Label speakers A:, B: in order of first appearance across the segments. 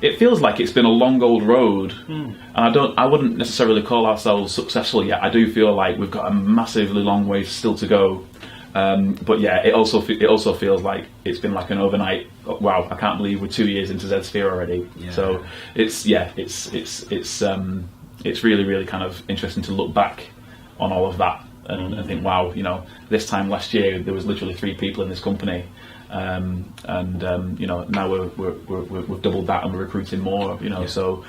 A: it feels like it's been a long old road, and I wouldn't necessarily call ourselves successful yet. I do feel like we've got a massively long way still to go. But yeah, it also feels like it's been like an overnight. Wow, I can't believe we're 2 years into Zedsphere already. Yeah. So it's really, really kind of interesting to look back on all of that and think, wow, you know, this time last year there was literally 3 people in this company, you know, now we've doubled that and we're recruiting more. You know, yeah. So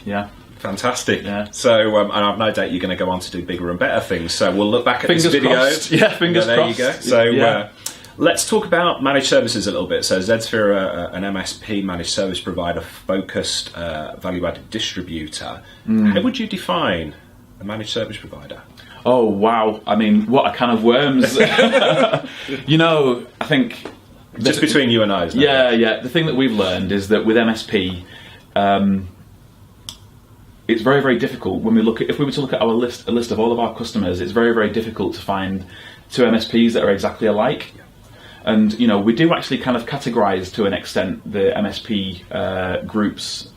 A: yeah.
B: Fantastic. Yeah. So, and I've no doubt you're going to go on to do bigger and better things. So we'll look back at this video.
A: Crossed. Yeah, fingers crossed.
B: There you go. So let's talk about managed services a little bit. So Zedsphere are an MSP, managed service provider, focused value-added distributor. How would you define a managed service provider?
A: Oh, wow. I mean, what a can of worms. You know, I think...
B: Just between you and I, isn't it?
A: Yeah. The thing that we've learned is that with MSP... it's very, very difficult when if we were to look at a list of all of our customers, it's very, very difficult to find 2 MSPs that are exactly alike. And, you know, we do actually kind of categorise to an extent the MSP groups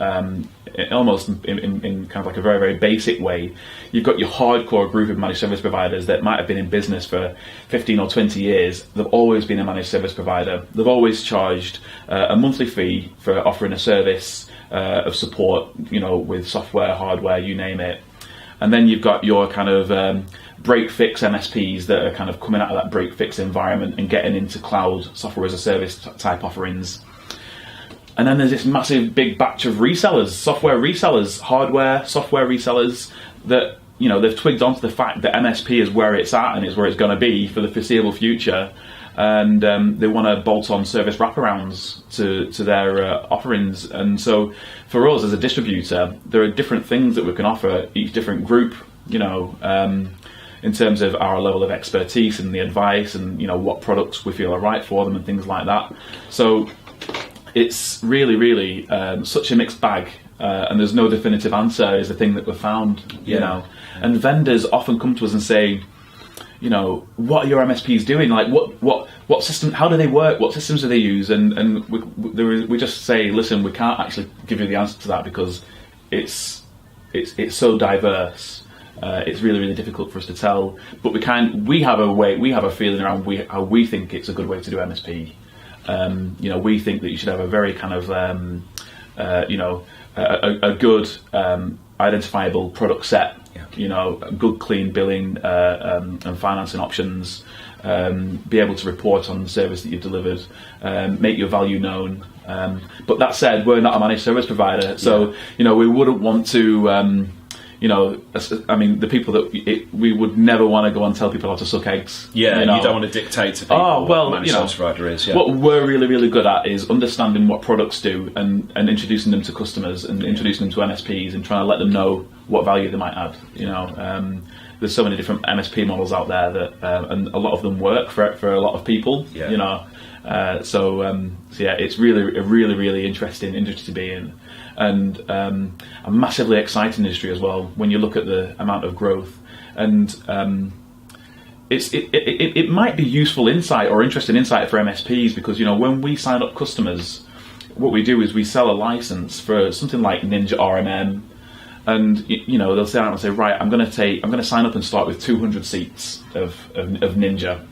A: almost in kind of like a very, very basic way. You've got your hardcore group of managed service providers that might have been in business for 15 or 20 years. They've always been a managed service provider. They've always charged a monthly fee for offering a service of support, you know, with software, hardware, you name it. And then you've got your kind of break-fix MSPs that are kind of coming out of that break-fix environment and getting into cloud software as a service type offerings. And then there's this massive big batch of resellers, software resellers, hardware, software resellers that, you know, they've twigged onto the fact that MSP is where it's at and it's where it's going to be for the foreseeable future. And they want to bolt on service wraparounds to their offerings. And so for us as a distributor, there are different things that we can offer each different group, you know, in terms of our level of expertise and the advice and, you know, what products we feel are right for them and things like that. So it's really, really such a mixed bag. And there's no definitive answer is the thing that we've found, you know. And vendors often come to us and say, you know, what are your MSPs doing? Like, what system? How do they work? What systems do they use? And we just say, listen, we can't actually give you the answer to that because it's so diverse. It's really, really difficult for us to tell. But we have a feeling around how we think it's a good way to do MSP. You know, we think that you should have a very kind of, you know, a good identifiable product set. You know, good clean billing and financing options, be able to report on the service that you've delivered, make your value known. But that said, we're not a managed service provider, so you know, we wouldn't want to, you know, I mean, the people that we would never want to go and tell people how to suck eggs.
B: Yeah, you don't want to dictate to people what a managed service provider is. Yeah.
A: What we're really, really good at is understanding what products do and introducing them to customers and introducing them to MSPs and trying to let them know what value they might add. You know, there's so many different MSP models out there that, and a lot of them work for a lot of people. Yeah. You know, so yeah, it's really, really interesting industry to be in. And a massively exciting industry as well when you look at the amount of growth, and it might be useful insight or interesting insight for MSPs because, you know, when we sign up customers, what we do is we sell a license for something like Ninja RMM, and you know, they'll sit down and say, right, I'm going to sign up and start with 200 seats of Ninja,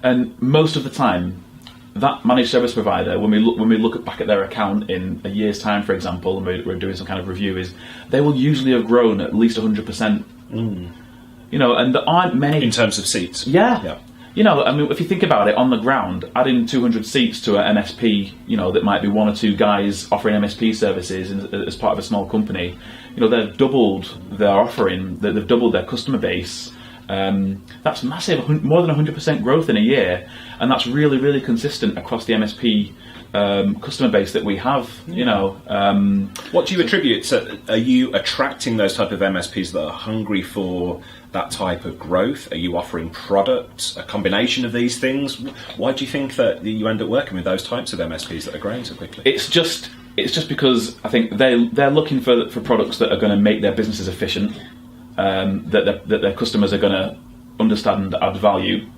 A: and most of the time, that managed service provider, when we look back at their account in a year's time, for example, and we're doing some kind of review, is they will usually have grown at least 100%. You know, and there aren't many
B: in terms of seats.
A: Yeah. You know, I mean, if you think about it, on the ground, adding 200 seats to an MSP, you know, that might be 1 or 2 guys offering MSP services as part of a small company, you know, they've doubled their offering, they've doubled their customer base. That's massive, more than 100% growth in a year, and that's really, really consistent across the MSP customer base that we have. You know,
B: what do you attribute? So, are you attracting those type of MSPs that are hungry for that type of growth? Are you offering products, a combination of these things? Why do you think that you end up working with those types of MSPs that are growing so quickly?
A: It's just because I think they're looking for products that are going to make their businesses efficient. That their customers are going to understand and add value,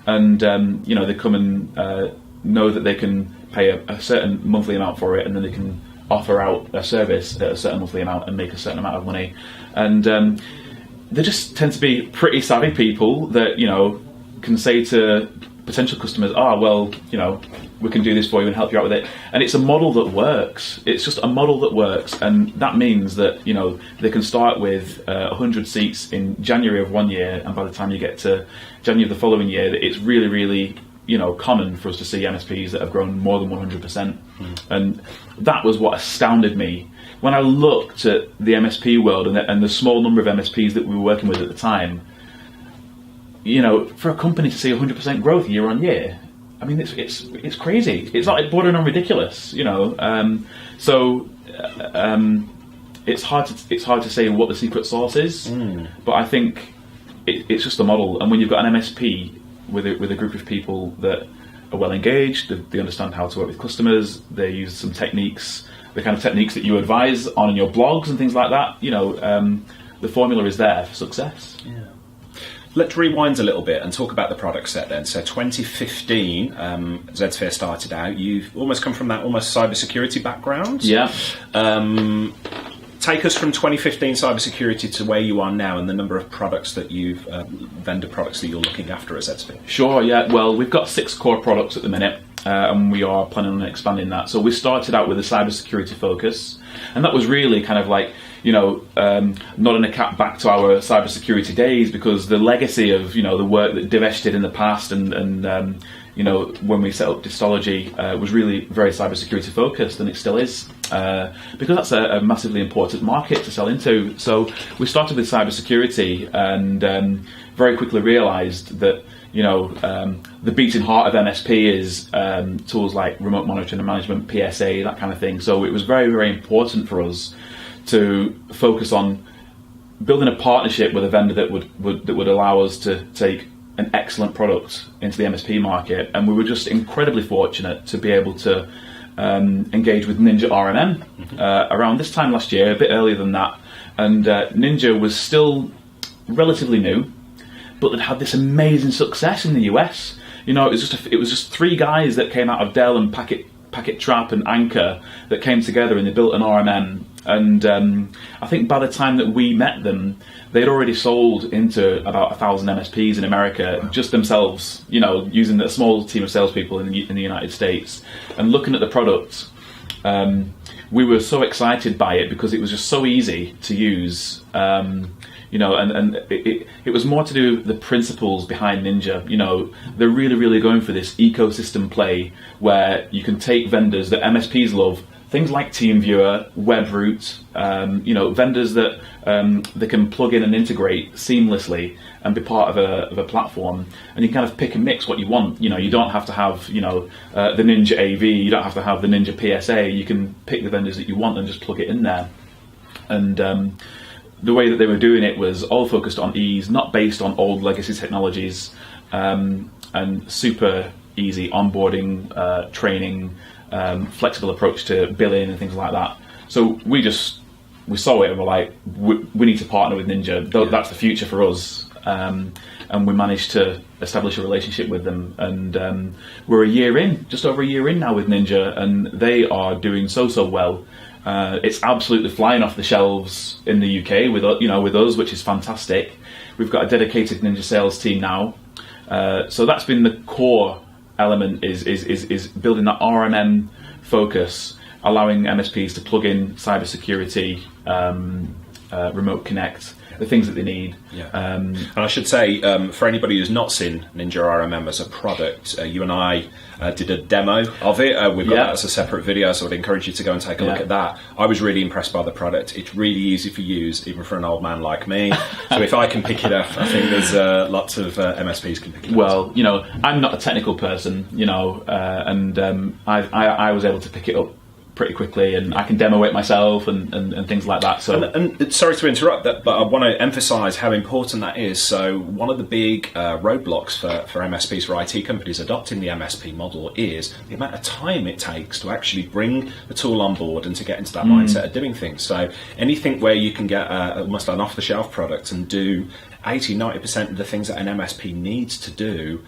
A: and you know, they come and know that they can pay a certain monthly amount for it, and then they can offer out a service at a certain monthly amount and make a certain amount of money. And they just tend to be pretty savvy people that, you know, can say to potential customers, well, you know, we can do this for you and help you out with it. And it's a model that works. It's just a model that works, and that means that, you know, they can start with 100 seats in January of one year, and by the time you get to January of the following year, it's really, really, you know, common for us to see MSPs that have grown more than 100%. And that was what astounded me. When I looked at the MSP world and the small number of MSPs that we were working with at the time, you know, for a company to see 100% growth year on year, I mean, it's crazy. It's like bordering on ridiculous, you know. It's hard to say what the secret sauce is, but I think it's just a model. And when you've got an MSP with a group of people that are well engaged, they understand how to work with customers, they use some techniques, the kind of techniques that you advise on in your blogs and things like that, you know, the formula is there for success.
B: Yeah. Let's rewind a little bit and talk about the product set then. So 2015, Zedsphere started out. You've almost come from that almost cybersecurity background.
A: Yeah.
B: Take us from 2015 cybersecurity to where you are now and the number of products that vendor products that you're looking after at Zedsphere.
A: Sure, yeah. Well, we've got 6 core products at the minute, and we are planning on expanding that. So we started out with a cybersecurity focus, and that was really kind of like, you know, nodding a cap back to our cybersecurity days, because the legacy of, you know, the work that Divesh did in the past and you know, when we set up Distology, was really very cybersecurity focused, and it still is, because that's a massively important market to sell into. So we started with cybersecurity, and very quickly realised that, you know, the beating heart of MSP is tools like remote monitoring and management, PSA, that kind of thing. So it was very, very important for us to focus on building a partnership with a vendor that would allow us to take an excellent product into the MSP market. And we were just incredibly fortunate to be able to engage with Ninja RMM around this time last year, a bit earlier than that. And Ninja was still relatively new, but they'd had this amazing success in the US. You know, it was just 3 guys that came out of Dell and Packet Trap and Anchor that came together, and they built an RMM. And I think by the time that we met them, they'd already sold into about 1,000 MSPs in America, just themselves, you know, using a small team of salespeople in the United States. And looking at the product, we were so excited by it because it was just so easy to use. You know, and it was more to do with the principles behind Ninja. You know, they're really, really going for this ecosystem play where you can take vendors that MSPs love, things like TeamViewer, Webroot, you know, vendors that they can plug in and integrate seamlessly and be part of a platform, and you kind of pick and mix what you want. You know, you don't have to have, you know, the Ninja AV, you don't have to have the Ninja PSA. You can pick the vendors that you want and just plug it in there. And the way that they were doing it was all focused on ease, not based on old legacy technologies, and super easy onboarding, training, flexible approach to billing and things like that. So we saw it and we're like, we need to partner with Ninja. That's the future for us. And we managed to establish a relationship with them. And we're just over a year in now with Ninja, and they are doing so well. It's absolutely flying off the shelves in the UK with us, which is fantastic. We've got a dedicated Ninja sales team now. So that's been the core element, is building that RMM focus, allowing MSPs to plug in cybersecurity, remote connect, the things that they need.
B: Yeah. And I should say, for anybody who's not seen Ninja RMM as a product, you and I did a demo of it. We've got that as a separate video, so I'd encourage you to go and take a look at that. I was really impressed by the product. It's really easy for use, even for an old man like me. So if I can pick it up, I think there's lots of MSPs can pick it up.
A: Well, you know, I'm not a technical person, you know, and I was able to pick it up pretty quickly, and I can demo it myself and things like that. So,
B: and sorry to interrupt that, but I want to emphasise how important that is. So one of the big roadblocks for MSPs, for IT companies adopting the MSP model, is the amount of time it takes to actually bring the tool on board and to get into that mindset of doing things. So anything where you can get almost an off-the-shelf product and do 80-90% of the things that an MSP needs to do,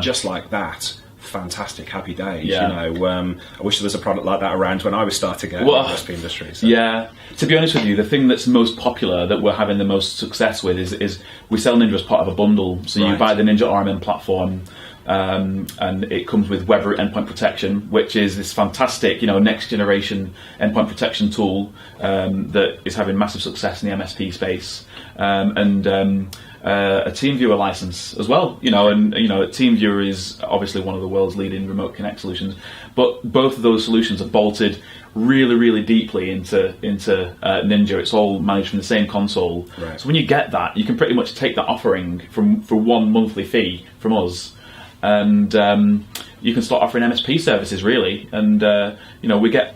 B: just like that, fantastic, happy days.
A: Yeah.
B: You know, I wish there was a product like that around when I was starting out in the MSP industry. So.
A: Yeah. To be honest with you, the thing that's most popular, that we're having the most success with, is we sell Ninja as part of a bundle. So you buy the Ninja RMM platform, and it comes with web root endpoint protection, which is this fantastic, next generation endpoint protection tool that is having massive success in the MSP space, and a TeamViewer license as well. TeamViewer is obviously one of the world's leading remote connect solutions, but both of those solutions are bolted really, really deeply into Ninja. It's all managed from the same console.
B: Right.
A: So when you get that, you can pretty much take that offering for one monthly fee from us, and you can start offering MSP services, really. And we get,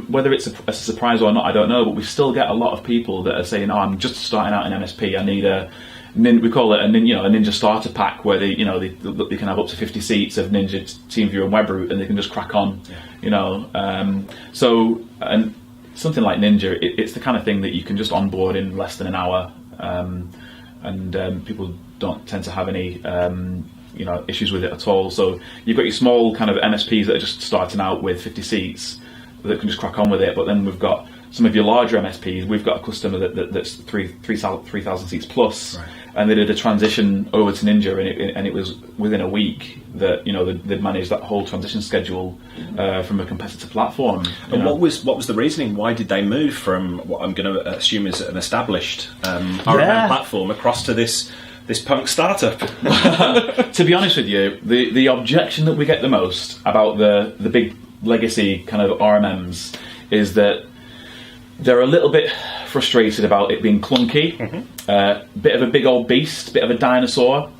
A: whether it's a surprise or not, I don't know, but we still get a lot of people that are saying, "Oh, I'm just starting out in MSP. I need we call it a Ninja starter pack, where they can have up to 50 seats of Ninja TeamViewer and WebRoot, and they can just crack on." So, and something like Ninja, it's the kind of thing that you can just onboard in less than an hour, and people don't tend to have any issues with it at all. So you've got your small kind of MSPs that are just starting out with 50 seats that can just crack on with it, but then we've got some of your larger MSPs. We've got a customer that's 3,000 seats plus, right. And they did a transition over to Ninja, and it was within a week that they'd managed that whole transition schedule from a competitor platform.
B: And what was the reasoning? Why did they move from what I'm going to assume is an established RMM platform across to this punk startup?
A: To be honest with you, the objection that we get the most about the big legacy kind of RMMs is that they're a little bit frustrated about it being clunky, bit of a big old beast, bit of a dinosaur.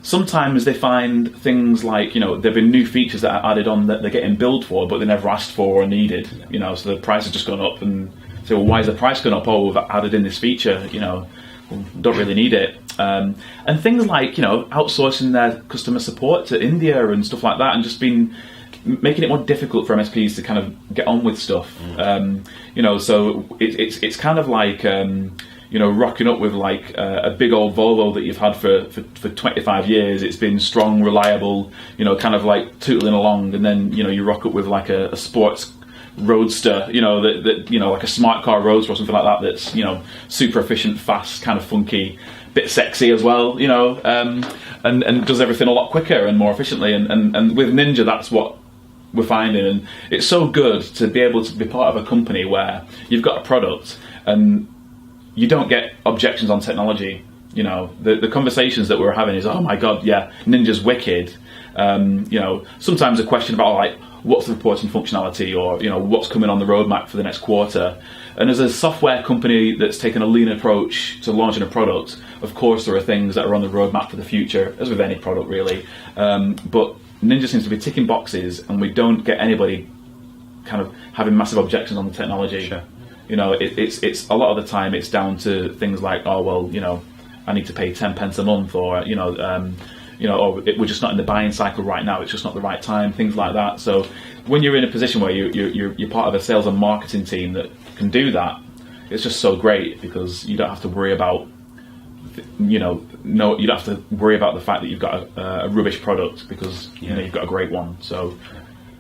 A: Sometimes they find things like, there've been new features that are added on that they're getting billed for, but they never asked for or needed. So the price has just gone up, and say, well, why is the price gone up? Oh, we've added in this feature. Don't really need it. And things like, outsourcing their customer support to India and stuff like that, and just making it more difficult for MSPs to kind of get on with stuff. So it's kind of like, rocking up with like a big old Volvo that you've had for 25 years. It's been strong, reliable, kind of like tootling along, and then, you rock up with like a sports roadster, that like a smart car roadster or something like that, that's, super efficient, fast, kind of funky, bit sexy as well, and does everything a lot quicker and more efficiently. And with Ninja, that's what we're finding, and it's so good to be able to be part of a company where you've got a product and you don't get objections on technology. The conversations that we're having is, oh my god, yeah, Ninja's wicked. Sometimes a question about like, what's the reporting functionality, or what's coming on the roadmap for the next quarter. And as a software company that's taken a lean approach to launching a product, of course there are things that are on the roadmap for the future, as with any product really. But Ninja seems to be ticking boxes, and we don't get anybody kind of having massive objections on the technology.
B: Sure.
A: It's a lot of the time it's down to things like, oh well, I need to pay 10 pence a month, or we're just not in the buying cycle right now. It's just not the right time. Things like that. So when you're in a position where you're part of a sales and marketing team that can do that, it's just so great, because you don't have to worry about, you don't have to worry about the fact that you've got a rubbish product, because you've got a great one. So,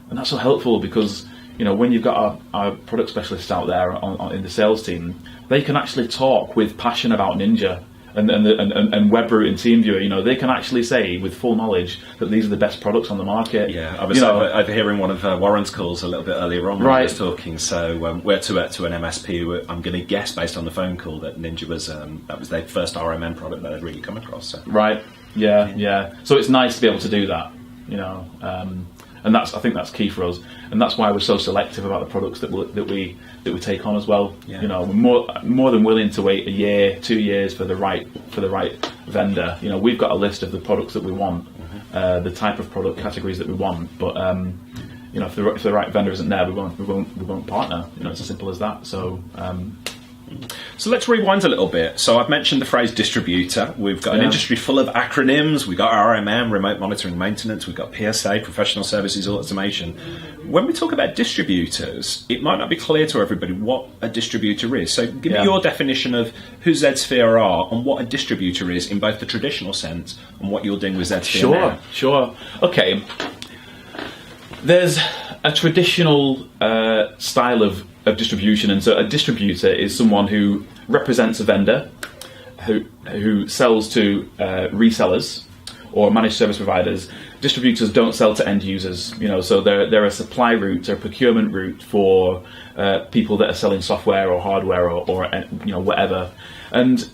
A: and that's so helpful, because when you've got our product specialists out there in the sales team, they can actually talk with passion about Ninja and WebRoot and TeamViewer. They can actually say with full knowledge that these are the best products on the market.
B: Yeah, I was overhearing one of Warren's calls a little bit earlier on when
A: right.
B: he was talking. So we're to an MSP who I'm going to guess based on the phone call that Ninja was that was their first RMM product that I'd really come across. So.
A: Right. Yeah. So it's nice to be able to do that. And I think that's key for us, and that's why we're so selective about the products that we take on as well.
B: Yeah.
A: We're more than willing to wait a year, 2 years for the right vendor. We've got a list of the products that we want, the type of product categories that we want. But if the right vendor isn't there, we won't partner. It's as simple as that. So
B: So let's rewind a little bit. So I've mentioned the phrase distributor. We've got an industry full of acronyms. We've got RMM, remote monitoring maintenance. We've got PSA, professional services automation. When we talk about distributors, it might not be clear to everybody what a distributor is. So give me your definition of who Zedsphere are and what a distributor is in both the traditional sense and what you're doing with Zedsphere now.
A: Sure. Okay. There's a traditional style of distribution, and so a distributor is someone who represents a vendor who sells to resellers or managed service providers. Distributors don't sell to end users, so they're a supply route, they're a procurement route for people that are selling software or hardware or whatever. And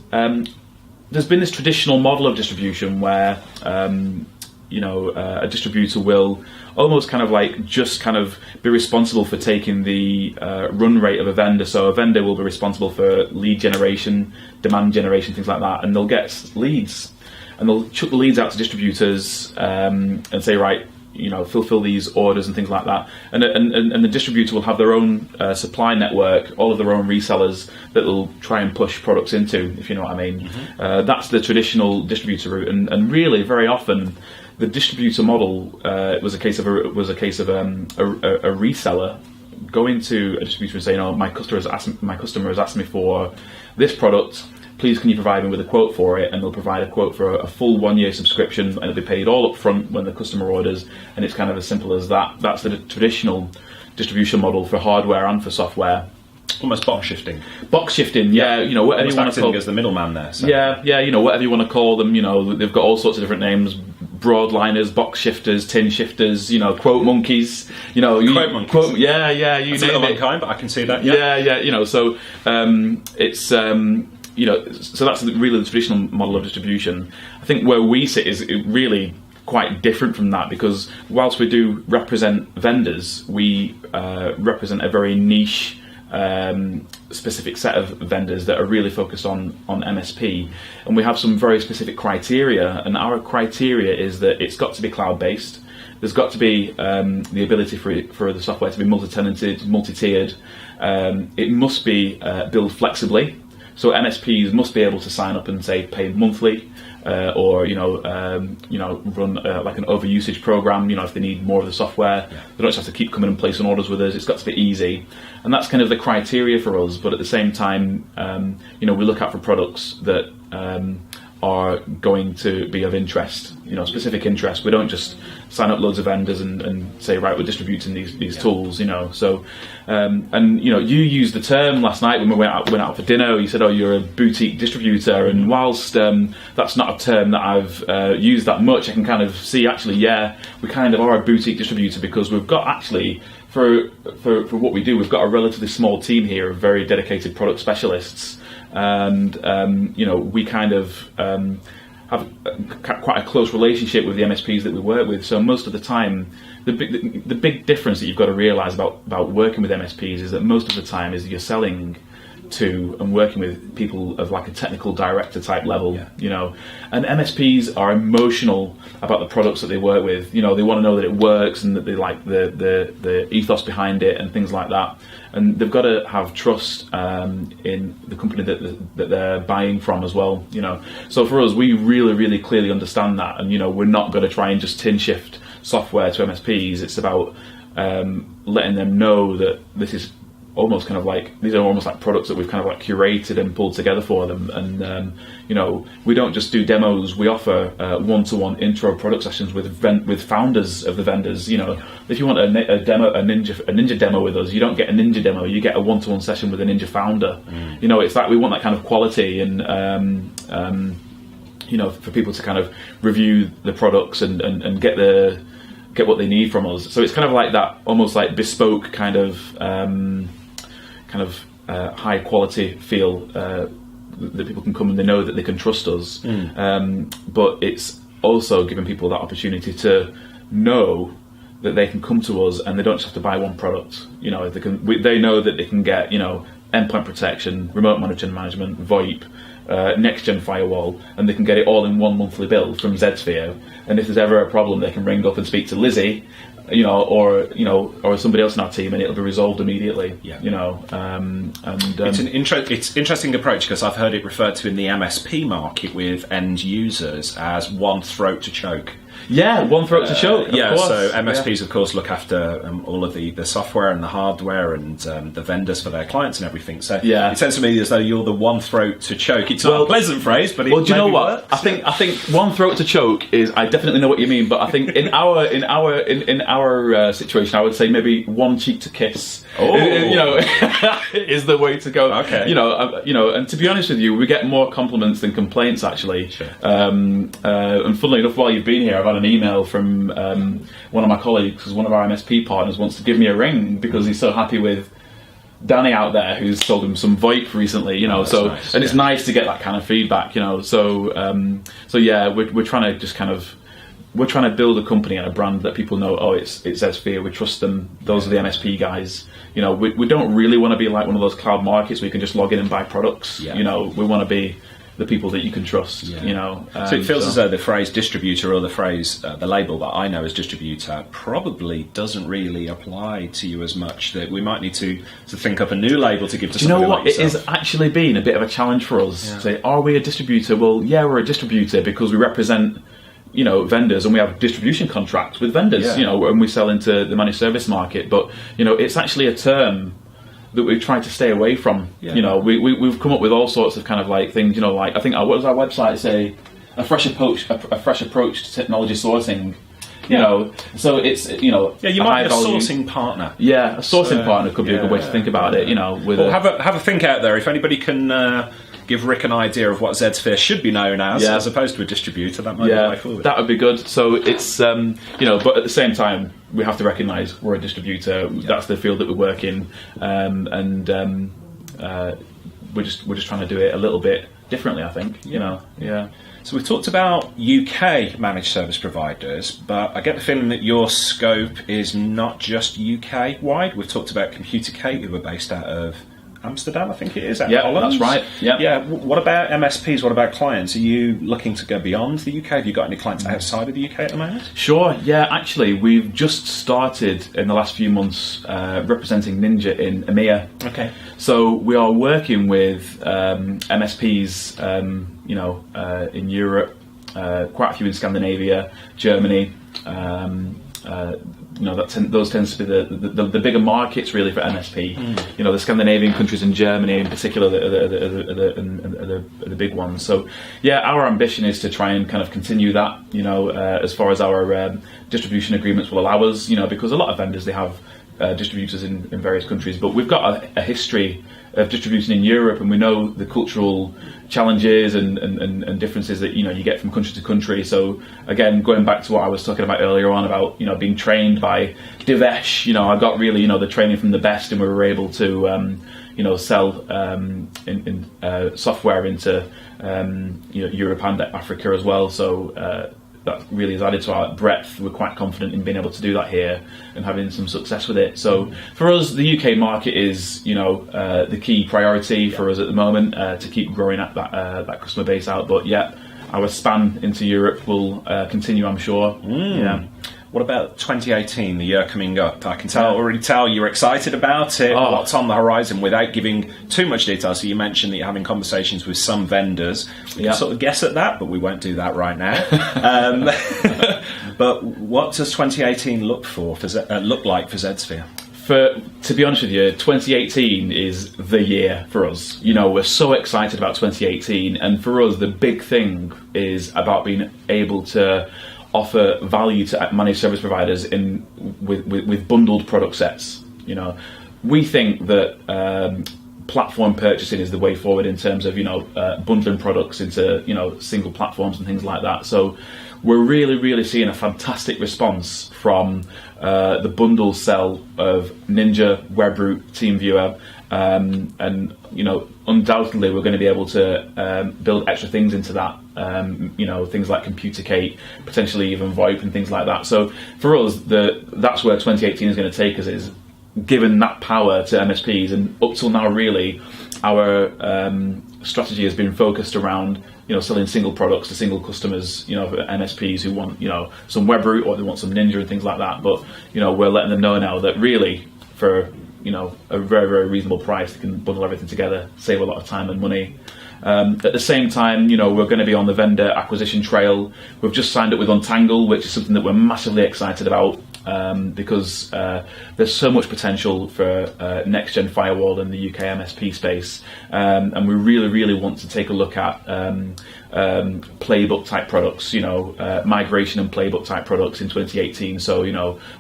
A: there's been this traditional model of distribution where a distributor will almost be responsible for taking the run rate of a vendor. So a vendor will be responsible for lead generation, demand generation, things like that, and they'll get leads and they'll chuck the leads out to distributors and say, right, fulfill these orders and things like that. And the distributor will have their own supply network, all of their own resellers that they'll try and push products into, if you know what I mean. Mm-hmm. That's the traditional distributor route, and really very often the distributor model was a case of a reseller going to a distributor and saying, my customer has asked me for this product, please can you provide me with a quote for it? And they'll provide a quote for a full 1 year subscription, and it'll be paid all up front when the customer orders, and it's kind of as simple as that. That's the traditional distribution model for hardware and for software.
B: Almost box shifting.
A: Box shifting, yeah. Whatever you want to call
B: as the middleman there. So.
A: Yeah. Whatever you want to call them. They've got all sorts of different names: broadliners, box shifters, tin shifters. Quote monkeys.
B: Quote monkeys.
A: You
B: name it. Unkind, but I can see that.
A: Yeah. So it's so that's really the traditional model of distribution. I think where we sit is really quite different from that, because whilst we do represent vendors, we represent a very niche, specific set of vendors that are really focused on MSP, and we have some very specific criteria, and our criteria is that it's got to be cloud-based, there's got to be the ability for the software to be multi-tenanted, multi-tiered, it must be billed flexibly, so MSPs must be able to sign up and say pay monthly, or run like an overusage program. If they need more of the software, they don't just have to keep coming and placing orders with us. It's got to be easy, and that's kind of the criteria for us. But at the same time, we look out for products that are going to be of interest, specific interest. We don't just sign up loads of vendors and say, right, we're distributing these tools, So, you used the term last night when we went out for dinner. You said, you're a boutique distributor. And whilst that's not a term that I've used that much, I can kind of see, actually, we kind of are a boutique distributor, because we've got actually, for what we do, we've got a relatively small team here of very dedicated product specialists. And we kind of have quite a close relationship with the MSPs that we work with. So most of the time, the big difference that you've got to realise about working with MSPs is that most of the time is you're selling to and working with people of like a technical director type level, and MSPs are emotional about the products that they work with. They want to know that it works and that they like the ethos behind it and things like that. And they've got to have trust in the company that they're buying from as well. So for us, we really, really clearly understand that, and we're not going to try and just tin shift software to MSPs. It's about letting them know that this is almost kind of like, these are almost like products that we've kind of like curated and pulled together for them. And we don't just do demos. We offer one-to-one intro product sessions with founders of the vendors. If you want a ninja demo with us, you don't get a ninja demo. You get a one-to-one session with a ninja founder. It's like we want that kind of quality, and for people to kind of review the products and get what they need from us. So it's kind of like that, almost like bespoke kind of high quality feel that people can come and they know that they can trust us. But it's also giving people that opportunity to know that they can come to us and they don't just have to buy one product. They know that they can get endpoint protection, remote monitoring management, VoIP, next-gen firewall, and they can get it all in one monthly bill from Zedsphere. And if there's ever a problem, they can ring up and speak to Lizzie, or somebody else in our team, and it'll be resolved immediately.
B: Yeah.
A: It's
B: an interesting approach, because I've heard it referred to in the MSP market with end users as one throat to choke.
A: Yeah, one throat to choke. Of course.
B: So MSPs, of course, look after all of the software and the hardware and the vendors for their clients and everything. So it sounds to me as though you're the one throat to choke. It's not a pleasant phrase, but it
A: do you know what?
B: works.
A: I think one throat to choke is. I definitely know what you mean, but I think in our situation, I would say maybe one cheek to kiss.
B: Oh.
A: Is the way to go.
B: Okay.
A: And to be honest with you, we get more compliments than complaints, actually.
B: Sure.
A: And funnily enough, while you've been here, I've had an email from one of my colleagues, because one of our MSP partners wants to give me a ring because he's so happy with Danny out there, who's sold him some VoIP recently.
B: Nice,
A: and it's nice to get that kind of feedback. So yeah, we're trying to just kind of. We're trying to build a company and a brand that people know, it's Zedsphere, we trust them, those are the MSP guys. We don't really want to be like one of those cloud markets where you can just log in and buy products.
B: Yeah.
A: We want to be the people that you can trust.
B: So it feels as though the phrase distributor, or the phrase, the label that I know as distributor, probably doesn't really apply to you as much. That we might need to think up a new label to give to somebody like yourself.
A: It has actually been a bit of a challenge for us. Yeah. Say, are we a distributor? Well, yeah, we're a distributor because we represent vendors, and we have distribution contracts with vendors, and we sell into the managed service market. But, it's actually a term that we've tried to stay away from. Yeah. We've come up with all sorts of kind of like things, I think, what does our website say? A fresh approach to technology sourcing. So it's,
B: you might be a sourcing partner.
A: Yeah, a sourcing partner could be a good way to think about it,
B: have a think out there. If anybody can give Rick an idea of what Zedsphere should be known as opposed to a distributor, that might be the way forward.
A: That would be good. So it's, but at the same time, we have to recognise we're a distributor. Yeah. That's the field that we work in, we're just trying to do it a little bit differently, I think.
B: So we've talked about UK managed service providers, but I get the feeling that your scope is not just UK wide. We've talked about Computercate, who are based out of Amsterdam, I think it is,
A: yeah, that's right. Yep.
B: Yeah. What about MSPs? What about clients? Are you looking to go beyond the UK? Have you got any clients outside of the UK at the moment?
A: Sure. Yeah, actually, we've just started in the last few months representing Ninja in EMEA. Okay. So we are working with MSPs, in Europe, quite a few in Scandinavia, Germany. Those tends to be the bigger markets really for MSP. The Scandinavian countries and Germany in particular are the big ones. So yeah, our ambition is to try and kind of continue that. As far as our distribution agreements will allow us. Because a lot of vendors, they have distributors in various countries, but we've got a history of distributing in Europe, and we know the cultural challenges and differences that you get from country to country. So again, going back to what I was talking about earlier on about being trained by Divesh, I got really the training from the best, and we were able to sell software into Europe and Africa as well. So that really has added to our breadth. We're quite confident in being able to do that here and having some success with it. So for us, the UK market is, the key priority for us at the moment, to keep growing at that customer base out. But yeah, our span into Europe will continue, I'm sure. Yeah.
B: What about 2018, the year coming up? I can already tell you're excited about it. What's on the horizon without giving too much detail? So you mentioned that you're having conversations with some vendors. We can sort of guess at that, but we won't do that right now. But what does 2018 look like for Zedsphere?
A: To be honest with you, 2018 is the year for us. We're so excited about 2018, and for us, the big thing is about being able to offer value to managed service providers with bundled product sets. We think that platform purchasing is the way forward in terms of bundling products into single platforms and things like that. So we're really seeing a fantastic response from the bundle sell of Ninja, Webroot, TeamViewer, and undoubtedly we're going to be able to build extra things into that. Things like Computercate, potentially even VoIP and things like that. So for us, that's where 2018 is going to take us, is given that power to MSPs, and up till now, really, our strategy has been focused around selling single products to single customers. For MSPs who want some web root, or they want some Ninja and things like that. But we're letting them know now that really for a very, very reasonable price, they can bundle everything together, save a lot of time and money. At the same time, we're going to be on the vendor acquisition trail. We've just signed up with Untangle, which is something that we're massively excited about, because there's so much potential for next-gen firewall in the UK MSP space, and we really, really want to take a look at playbook type products, migration and playbook type products in 2018. So,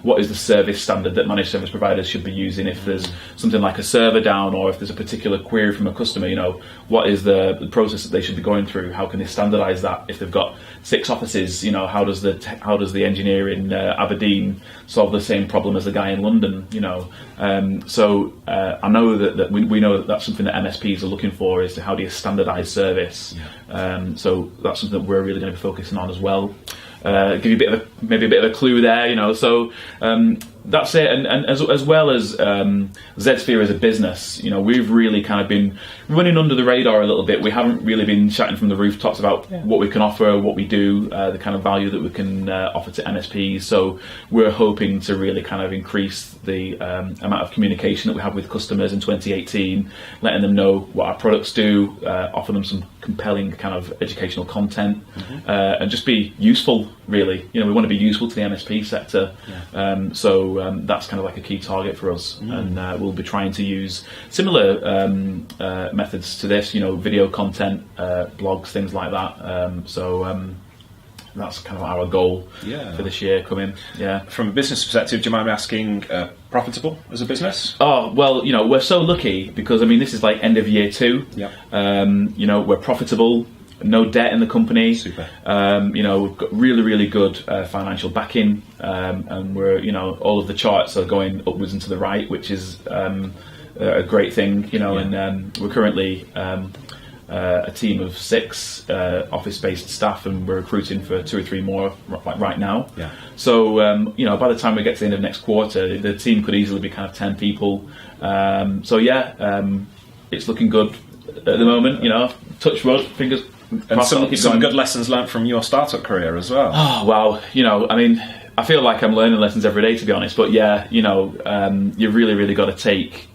A: what is the service standard that managed service providers should be using if there's something like a server down, or if there's a particular query from a customer? What is the process that they should be going through? How can they standardize that? If they've got 6 offices, how does the engineer in Aberdeen solve the same problem as the guy in London? So I know that we know that that's something that MSPs are looking for, is how do you standardize service? So that's something that we're really going to be focusing on as well. Give you maybe a bit of a clue there, So that's it. And as well as Zedsphere as a business, we've really kind of been running under the radar a little bit. We haven't really been chatting from the rooftops about what we can offer, what we do, the kind of value that we can offer to MSPs. So we're hoping to really kind of increase the amount of communication that we have with customers in 2018, letting them know what our products do, offer them some compelling kind of educational content, and just be useful, really. We want to be useful to the MSP sector. So that's kind of like a key target for us, and we'll be trying to use similar methods to this, video content, blogs, things like that. So that's kind of our goal for this year coming.
B: From a business perspective, do you mind me asking, profitable as a business?
A: Oh, well, we're so lucky because, this is like end of year 2. We're profitable. No debt in the company.
B: Super.
A: We've got really, really good financial backing, and we're, all of the charts are going upwards and to the right, which is a great thing, and we're currently a team of 6 office-based staff, and we're recruiting for 2 or 3 more right now. So, by the time we get to the end of next quarter, the team could easily be kind of 10 people. It's looking good at the moment, touch wood, fingers.
B: And some good lessons learned from your startup career as well.
A: Oh, well, I feel like I'm learning lessons every day, to be honest. But you really, really got to take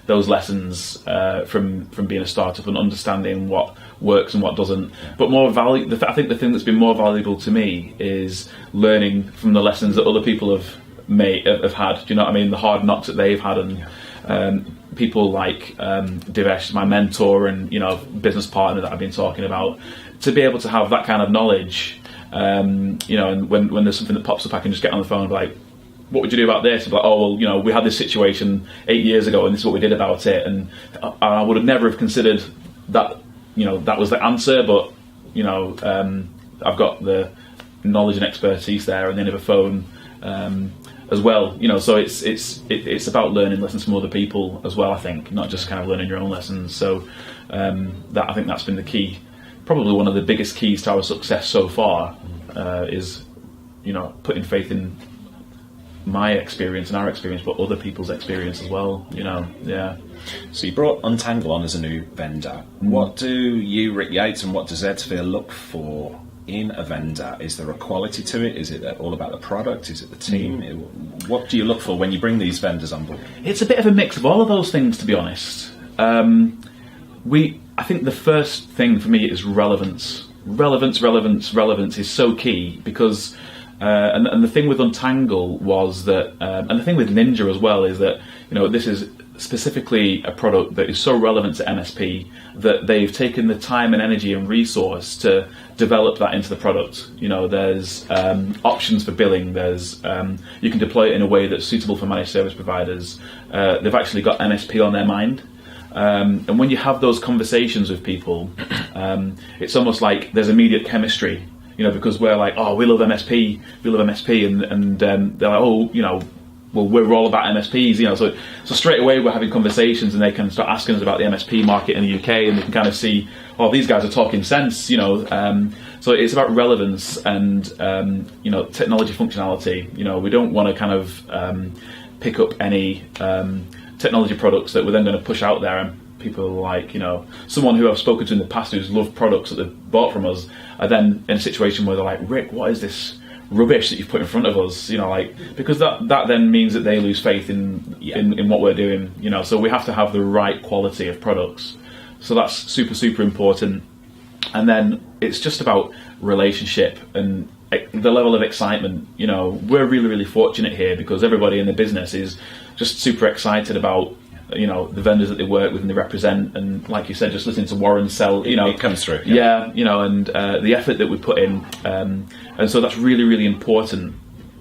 A: those lessons from being a startup and understanding what works and what doesn't. But more I think the thing that's been more valuable to me is learning from the lessons that other people have had. Do you know what I mean? The hard knocks that they've had, and people like Divesh, my mentor and business partner that I've been talking about, to be able to have that kind of knowledge. And when there's something that pops up, I can just get on the phone and be like, what would you do about this? And be like, oh, well, we had this situation 8 years ago and this is what we did about it. And I would have never have considered that, that was the answer, but, I've got the knowledge and expertise there and then have a phone as well. So it's about learning lessons from other people as well, I think, not just kind of learning your own lessons. So I think that's been the key. Probably one of the biggest keys to our success so far is, putting faith in my experience and our experience, but other people's experience as well.
B: So you brought Untangle on as a new vendor. What do you, Rick Yates, and what does Zedsphere look for in a vendor? Is there a quality to it? Is it all about the product? Is it the team? What do you look for when you bring these vendors on board?
A: It's a bit of a mix of all of those things, to be honest. I think the first thing for me is relevance. Relevance is so key because, and the thing with Untangle was that, and the thing with Ninja as well is that, this is specifically a product that is so relevant to MSP that they've taken the time and energy and resource to develop that into the product. There's options for billing. There's you can deploy it in a way that's suitable for managed service providers. They've actually got MSP on their mind. And when you have those conversations with people, it's almost like there's immediate chemistry, because we're like, oh, we love MSP, and they're like, oh, well, we're all about MSPs, so straight away we're having conversations, and they can start asking us about the MSP market in the UK, and they can kind of see, oh, these guys are talking sense, so it's about relevance and technology functionality. We don't want to kind of pick up any technology products that we're then going to push out there, and people like, someone who I've spoken to in the past who's loved products that they've bought from us are then in a situation where they're like, Rick, what is this rubbish that you've put in front of us? Because that then means that they lose faith in what we're doing. So we have to have the right quality of products. So that's super, super important. And then it's just about relationship and the level of excitement. We're really, really fortunate here because everybody in the business is just super excited about the vendors that they work with and they represent, and like you said, just listening to Warren sell,
B: it comes through.
A: And the effort that we put in, and so that's really, really important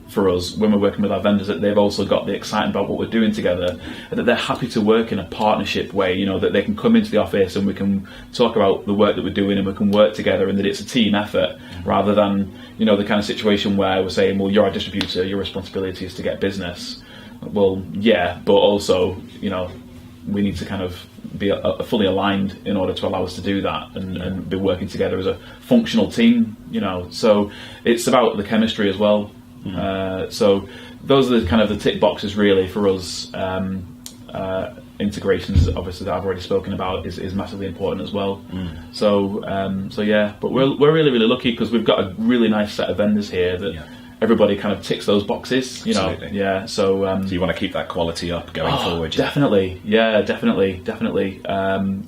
A: for us when we're working with our vendors, that they've also got the excitement about what we're doing together, and that they're happy to work in a partnership way, that they can come into the office and we can talk about the work that we're doing and we can work together, and that it's a team effort rather than the kind of situation where we're saying, well, you're our distributor, your responsibility is to get business. Well, yeah, but also, we need to kind of be fully aligned in order to allow us to do that and be working together as a functional team, So it's about the chemistry as well. So those are the kind of the tick boxes really for us. Integrations, obviously, that I've already spoken about is massively important as well. So yeah, but we're really, really lucky because we've got a really nice set of vendors here that everybody kind of ticks those boxes,
B: Absolutely.
A: Yeah. So
B: you want to keep that quality up going forward?
A: Definitely, definitely. And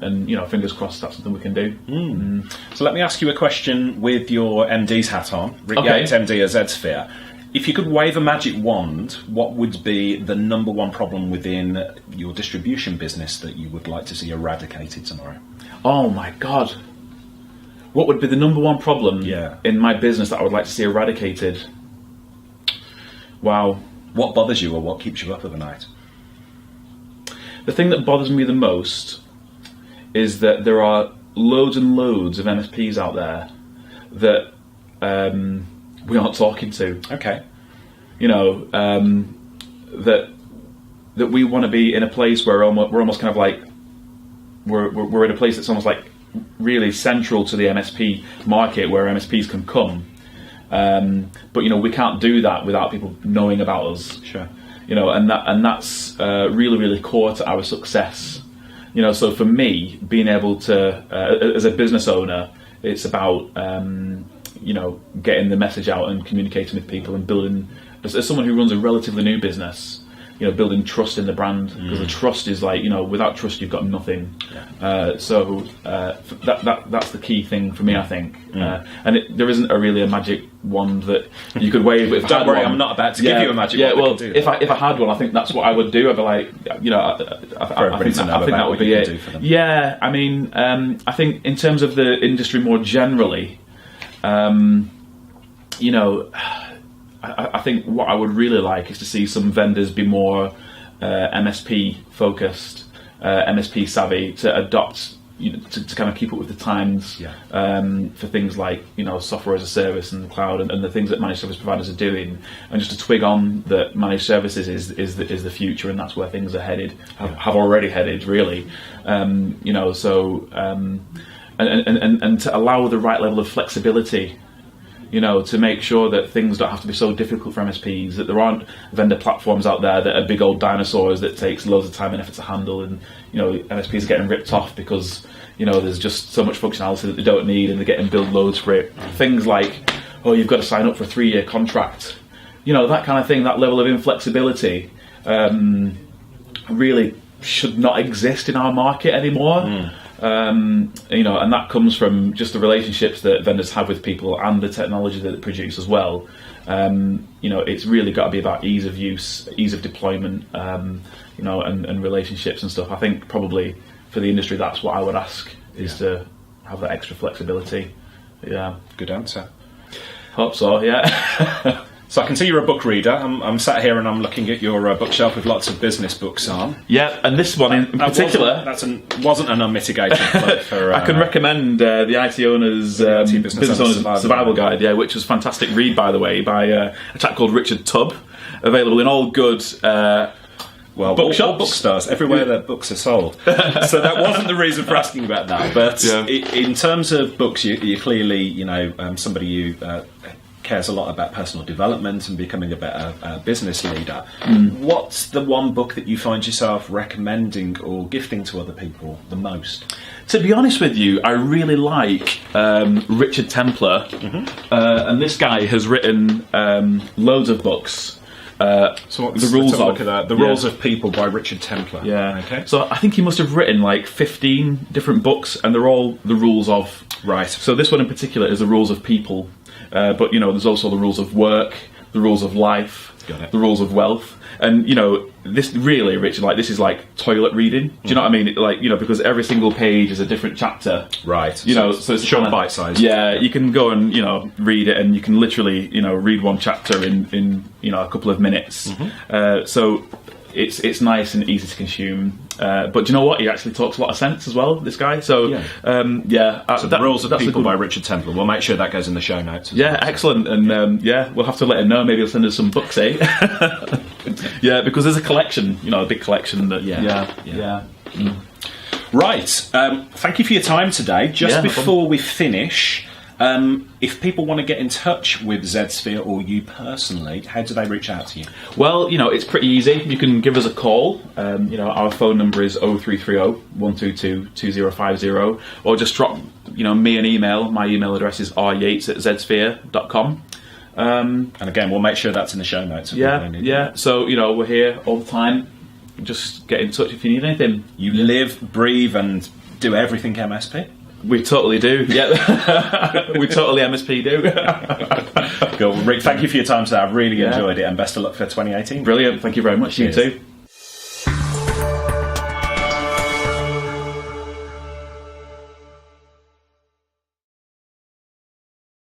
A: fingers crossed that's something we can do.
B: So let me ask you a question with your MD's hat on, Rick Yates, MD of Zedsphere. If you could wave a magic wand, what would be the number one problem within your distribution business that you would like to see eradicated tomorrow?
A: Oh my God. What would be the number one problem in my business that I would like to see eradicated? Wow.
B: What bothers you or what keeps you up at the night?
A: The thing that bothers me the most is that there are loads and loads of MSPs out there that we aren't talking to.
B: Okay.
A: That we want to be in a place where we're almost kind of like we're in a place that's almost like really central to the MSP market, where MSPs can come. But we can't do that without people knowing about us.
B: Sure.
A: And that's really, really core to our success. So for me, being able to, as a business owner, it's about getting the message out and communicating with people and building. As someone who runs a relatively new business, building trust in the brand, because the trust is like, without trust you've got nothing. So that's the key thing for me, I think. And there isn't really a magic wand that you could wave. But
B: don't worry, I'm not about to give you a magic wand.
A: Well, if I had one, I think that's what I would do. I'd be like, I think that would be it. Yeah, I mean, I think in terms of the industry more generally, I think what I would really like is to see some vendors be more MSP focused, MSP savvy, to adopt, to kind of keep up with the times for things like software as a service and the cloud and the things that managed service providers are doing, and just to twig on that managed services is the future, and that's where things are headed, have already headed really. And to allow the right level of flexibility. To make sure that things don't have to be so difficult for MSPs, that there aren't vendor platforms out there that are big old dinosaurs that takes loads of time and effort to handle, and MSPs are getting ripped off because there's just so much functionality that they don't need and they're getting billed loads for it. Things like, you've got to sign up for a 3-year contract, that kind of thing. That level of inflexibility really should not exist in our market anymore. And that comes from just the relationships that vendors have with people and the technology that they produce as well. It's really got to be about ease of use, ease of deployment, and relationships and stuff. I think probably for the industry, that's what I would ask, is to have that extra flexibility. Yeah.
B: Good answer.
A: Hope so, yeah.
B: So I can see you're a book reader. I'm sat here and I'm looking at your bookshelf with lots of business books on.
A: Yeah, and this one in particular...
B: wasn't an unmitigated plug for...
A: I can recommend the IT Owner's Business Owner's Survival Guide, which was a fantastic read, by the way, by a chap called Richard Tubb, available in all good... bookshops.
B: All bookstores, everywhere that books are sold. So that wasn't the reason for asking about that. But in terms of books, you're clearly, somebody who cares a lot about personal development and becoming a better business leader. What's the one book that you find yourself recommending or gifting to other people the most?
A: To be honest with you, I really like Richard Templer, and this guy has written loads of books.
B: So the rules of look at that. The Rules of People by Richard Templer.
A: Yeah.
B: Okay.
A: So I think he must have written like 15 different books, and they're all the rules of.
B: Right.
A: So this one in particular is the rules of people, but there's also the rules of work, the rules of life, the rules of wealth, and this really, Richard, like this is like toilet reading. Do you know what I mean? Like because every single page is a different chapter.
B: Right.
A: So it's
B: short bite size.
A: Yeah, you can go and read it, and you can literally read one chapter in a couple of minutes. So it's nice and easy to consume. But do you know what? He actually talks a lot of sense as well, this guy. So
B: The Rules of People by Richard Templer. We'll make sure that goes in the show notes.
A: Excellent. And we'll have to let him know. Maybe he'll send us some books, eh? Yeah, because there's a collection, a big collection that.
B: Right. Thank you for your time today. Just before we finish, if people want to get in touch with Zedsphere or you personally, how do they reach out to you?
A: Well, it's pretty easy. You can give us a call. Our phone number is 0330 122 2050, or just drop me an email. My email address is ryates@zedsphere.com.
B: And again, we'll make sure that's in the show notes.
A: So we're here all the time. Just get in touch if you need anything.
B: You live, breathe, and do everything MSP.
A: We totally do. Yeah, we totally MSP do.
B: Cool. Rick, thank you for your time today. I've really enjoyed it, and best of luck for 2018.
A: Brilliant. Thank you very much.
B: Cheers.
A: You too.